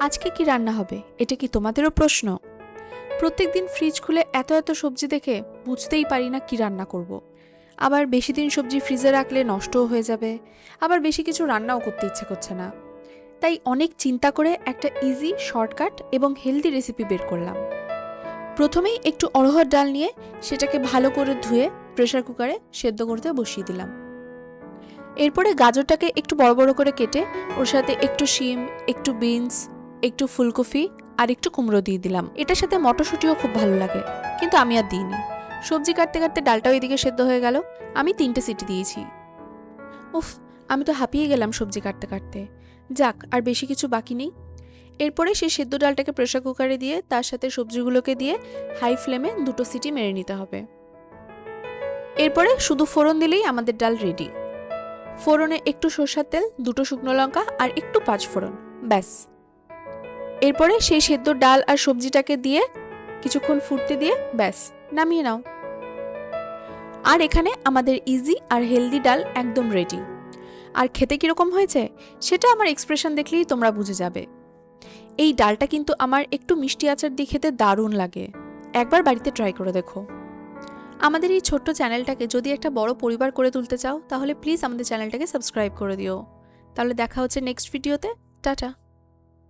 আজকে কি রান্না হবে এটা কি তোমাদেরও প্রশ্ন? প্রত্যেকদিন ফ্রিজ খুলে এত এত সবজি দেখে বুঝতেই পারি না কি রান্না করব। আবার বেশি দিন সবজি ফ্রিজে রাখলে নষ্টও হয়ে যাবে, আবার বেশি কিছু রান্নাও করতে ইচ্ছে করছে না। তাই অনেক চিন্তা করে একটা ইজি, শর্টকাট এবং হেলদি রেসিপি বের করলাম। প্রথমেই একটু অড়হর ডাল নিয়ে সেটাকে ভালো করে ধুয়ে প্রেসার কুকারে সেদ্ধ করতে বসিয়ে দিলাম। এরপরে গাজরটাকে একটু বড় বড় করে কেটে ওর সাথে একটু শিম, একটু বিনস, একটু ফুলকপি আর একটু কুমড়ো দিয়ে দিলাম। এটার সাথে মটরশুঁটিও খুব ভালো লাগে, কিন্তু আমি আর দিইনি। সবজি কাটতে কাটতে ডালটাও এদিকে সেদ্ধ হয়ে গেল। আমি 3টে সিটি দিয়েছি। উফ, আমি তো হাঁপিয়ে গেলাম সবজি কাটতে কাটতে। যাক, আর বেশি কিছু বাকি নেই। এরপরে সেই সেদ্ধ ডালটাকে প্রেসার কুকারে দিয়ে তার সাথে সবজিগুলোকে দিয়ে হাই ফ্লেমে 2টো সিটি মেরে নিতে হবে। এরপরে শুধু ফোড়ন দিলেই আমাদের ডাল রেডি। ফোড়নে একটু সরষের তেল, 2টো শুকনো লঙ্কা আর একটু পাঁচফোড়ন, ব্যাস। এরপরে সেই সেদ্ধ ডাল আর সবজিটাকে দিয়ে কিছুক্ষণ ফুটতে দিয়ে ব্যাস নামিয়ে নাও। আর এখানে আমাদের ইজি আর হেলদি ডাল একদম রেডি। আর খেতে কিরকম হয়েছে সেটা আমার এক্সপ্রেশন দেখলেই তোমরা বুঝে যাবে। এই ডালটা কিন্তু আমার একটু মিষ্টি আচার দিয়ে খেতে দারুণ লাগে। একবার বাড়িতে ট্রাই করে দেখো। আমাদের এই ছোট্ট চ্যানেলটাকে যদি একটা বড় পরিবার করে তুলতে চাও তাহলে প্লিজ আমাদের চ্যানেলটাকে সাবস্ক্রাইব করে দিও। তাহলে দেখা হচ্ছে নেক্সট ভিডিওতে। টাটা।